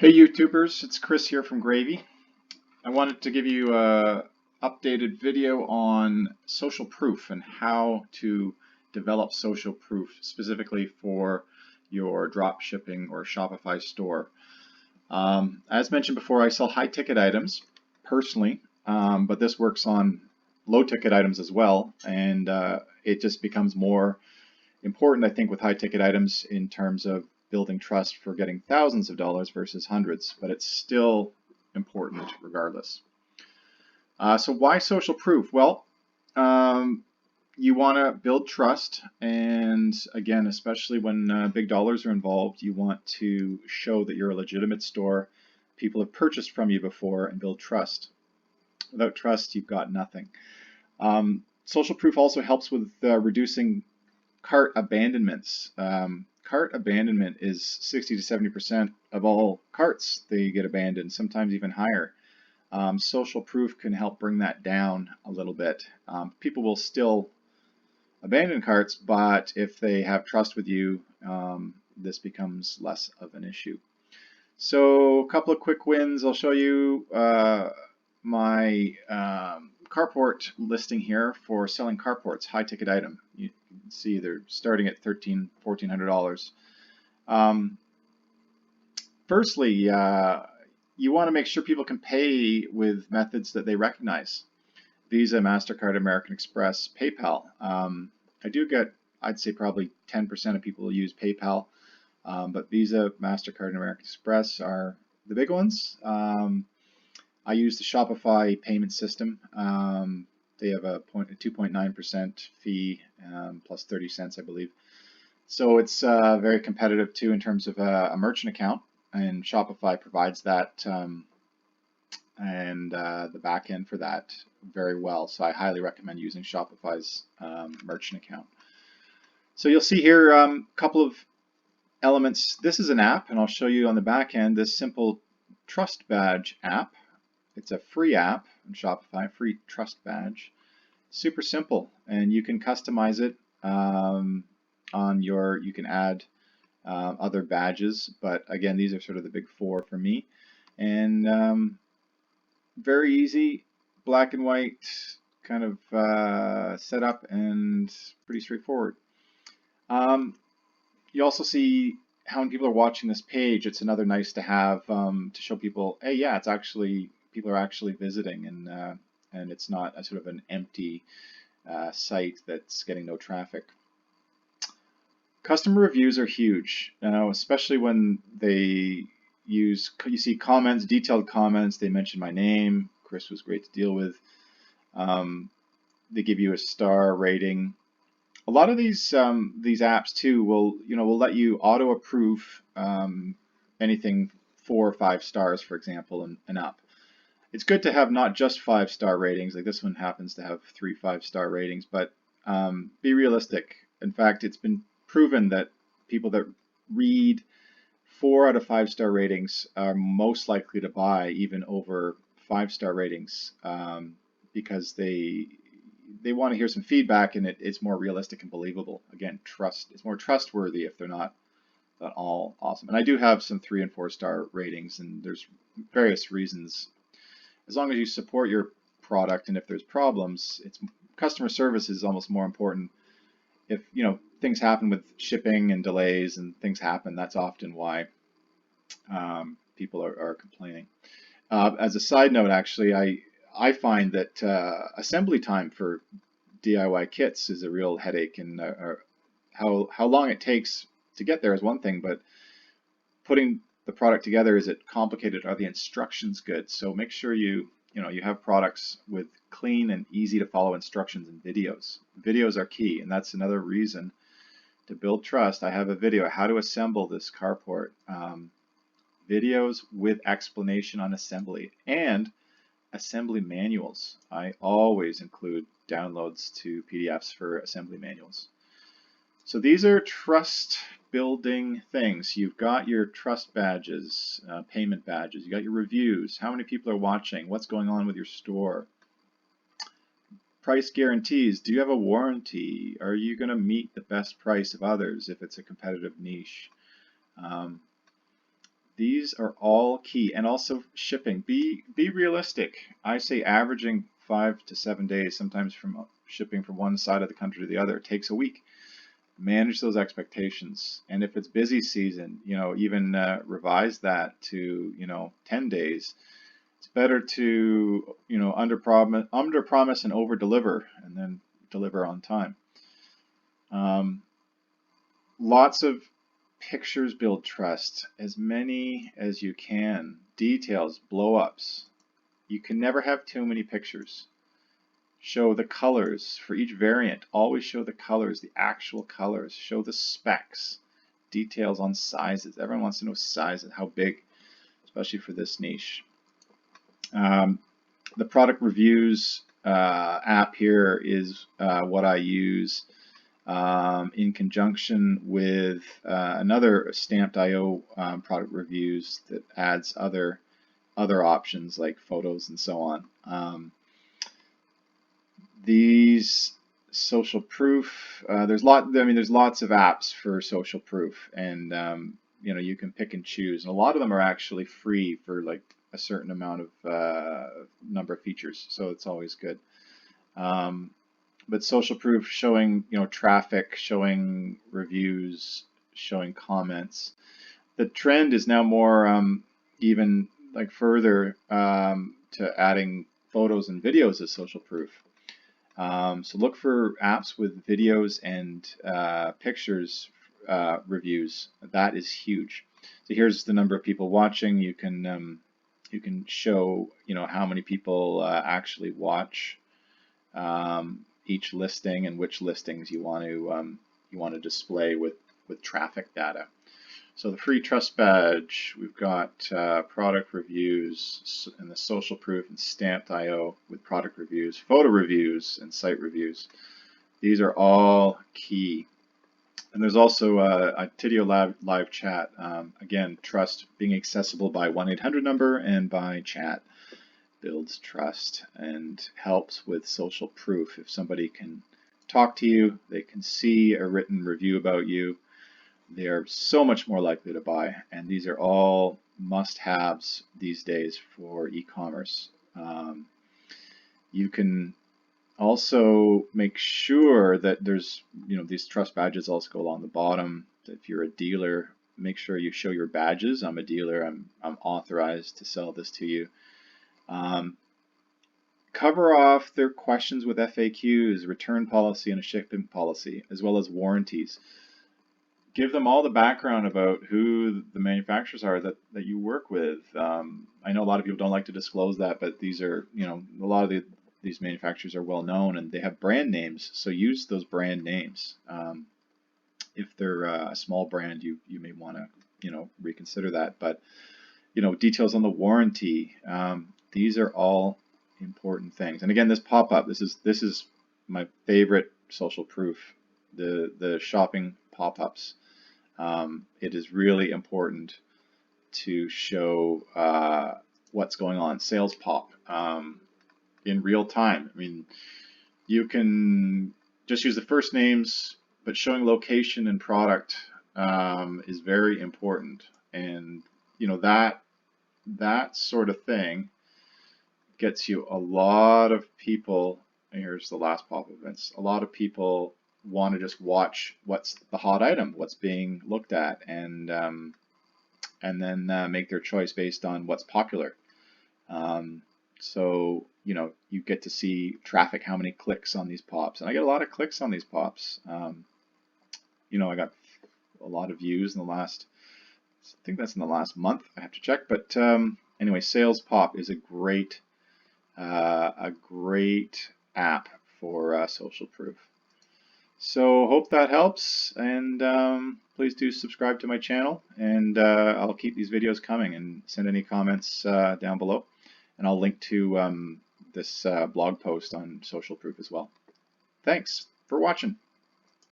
Hey YouTubers, it's Chris here from Gravy. I wanted to give you a updated video on social proof and how to develop social proof specifically for your drop shipping or Shopify store. As mentioned before, I sell high ticket items personally, but this works on low ticket items as well, and it just becomes more important, I think, with high ticket items in terms of building trust for getting thousands of dollars versus hundreds, but it's still important regardless. So why social proof? Well, you want to build trust, and again, especially when big dollars are involved, you want to show that you're a legitimate store. People have purchased from you before and build trust. Without trust, you've got nothing. Social proof also helps with reducing cart abandonments. Cart abandonment is 60 to 70% of all carts. They get abandoned, sometimes even higher. Social proof can help bring that down a little bit. People will still abandon carts, but if they have trust with you, this becomes less of an issue. So a couple of quick wins. I'll show you my carport listing here for selling carports, high ticket item. You can see they're starting at $1,400. Firstly, you want to make sure people can pay with methods that they recognize. Visa, MasterCard, American Express, PayPal. I do get, I'd say probably 10% of people use PayPal, but Visa, MasterCard, and American Express are the big ones. I use the Shopify payment system. They have a 2.9% fee plus 30 cents, I believe. So it's very competitive too in terms of a merchant account, and Shopify provides that and the back end for that very well. So I highly recommend using Shopify's merchant account. So you'll see here a couple of elements. This is an app, and I'll show you on the back end this simple trust badge app. It's a free app on Shopify, free trust badge. Super simple, and you can customize it you can add other badges, but again, these are sort of the big four for me. And very easy, black and white kind of setup and pretty straightforward. You also see how many people are watching this page. It's another nice to have to show people, hey, yeah, it's actually people are actually visiting, and it's not a sort of an empty site that's getting no traffic. Customer reviews are huge, especially when you see comments, detailed comments. They mention my name. Chris was great to deal with. They give you a star rating. A lot of these apps too will let you auto approve anything 4 or 5 stars, for example, and up. It's good to have not just 5-star ratings, like this one happens to have 3 5-star ratings, but be realistic. In fact, it's been proven that people that read 4 out of 5-star ratings are most likely to buy even over 5-star ratings because they want to hear some feedback, and it's more realistic and believable. Again, it's more trustworthy if they're not all awesome. And I do have some 3 and 4-star ratings, and there's various reasons. As long as you support your product, and if there's problems, customer service is almost more important. If things happen with shipping and delays and things happen, that's often why people are complaining. As a side note, actually, I find that assembly time for DIY kits is a real headache, and how long it takes to get there is one thing, but putting the product together, is it complicated? Are the instructions good? So make sure you have products with clean and easy to follow instructions and videos. Videos are key, and that's another reason to build trust. I have a video how to assemble this carport. Videos with explanation on assembly and assembly manuals. I always include downloads to PDFs for assembly manuals. So these are trust building things. You've got your trust badges, payment badges, you got your reviews, how many people are watching, what's going on with your store. Price guarantees. Do you have a warranty? Are you going to meet the best price of others if it's a competitive niche? These are all key, and also shipping. Be realistic. I say averaging 5 to 7 days, sometimes from shipping from one side of the country to the other. It takes a week. Manage those expectations, and if it's busy season, even revise that to 10 days. It's better to under promise and over deliver, and then deliver on time. Lots of pictures build trust, as many as you can. Details, blow ups. You can never have too many pictures. Show the colors for each variant. Always show the colors, the actual colors. Show the specs, details on sizes. Everyone wants to know sizes, how big, especially for this niche. The product reviews app here is what I use in conjunction with another Stamped.io product reviews that adds other options like photos and so on. These social proof, there's lots of apps for social proof, and you can pick and choose. And a lot of them are actually free for like a certain amount of number of features, so it's always good. But social proof, showing traffic, showing reviews, showing comments. The trend is now more even like further to adding photos and videos as social proof. So look for apps with videos and pictures reviews. That is huge. So here's the number of people watching. You can show how many people actually watch each listing, and which listings you want to display with traffic data. So the free trust badge, we've got product reviews and the social proof, and Stamped.io with product reviews, photo reviews, and site reviews. These are all key. And there's also a Tidio live chat. Again, trust, being accessible by 1-800 number and by chat builds trust and helps with social proof. If somebody can talk to you, they can see a written review about you, they are so much more likely to buy. And these are all must-haves these days for e-commerce. You can also make sure that there's, these trust badges also go along the bottom. If you're a dealer, make sure you show your badges. I'm a dealer. I'm authorized to sell this to you. Cover off their questions with FAQs, return policy, and a shipping policy, as well as warranties. Give them all the background about who the manufacturers are that you work with. I know a lot of people don't like to disclose that, but these are, a lot of these manufacturers are well known and they have brand names, so use those brand names. If they're a small brand, you may want to, reconsider that. But, details on the warranty. These are all important things. And again, this pop-up, this is my favorite social proof, the shopping pop-ups. It is really important to show what's going on. Sales pop in real time. I mean, you can just use the first names, but showing location and product is very important. And that sort of thing gets you a lot of people. And here's the last pop-up events. A lot of people want to just watch what's the hot item, what's being looked at, and then make their choice based on what's popular. So you get to see traffic, how many clicks on these pops, and I get a lot of clicks on these pops. I got a lot of views in the last, I think that's in the last month. I have to check, but anyway, Sales Pop is a great app for social proof. So hope that helps, and please do subscribe to my channel, and I'll keep these videos coming, and send any comments down below, and I'll link to this blog post on social proof as well. Thanks for watching.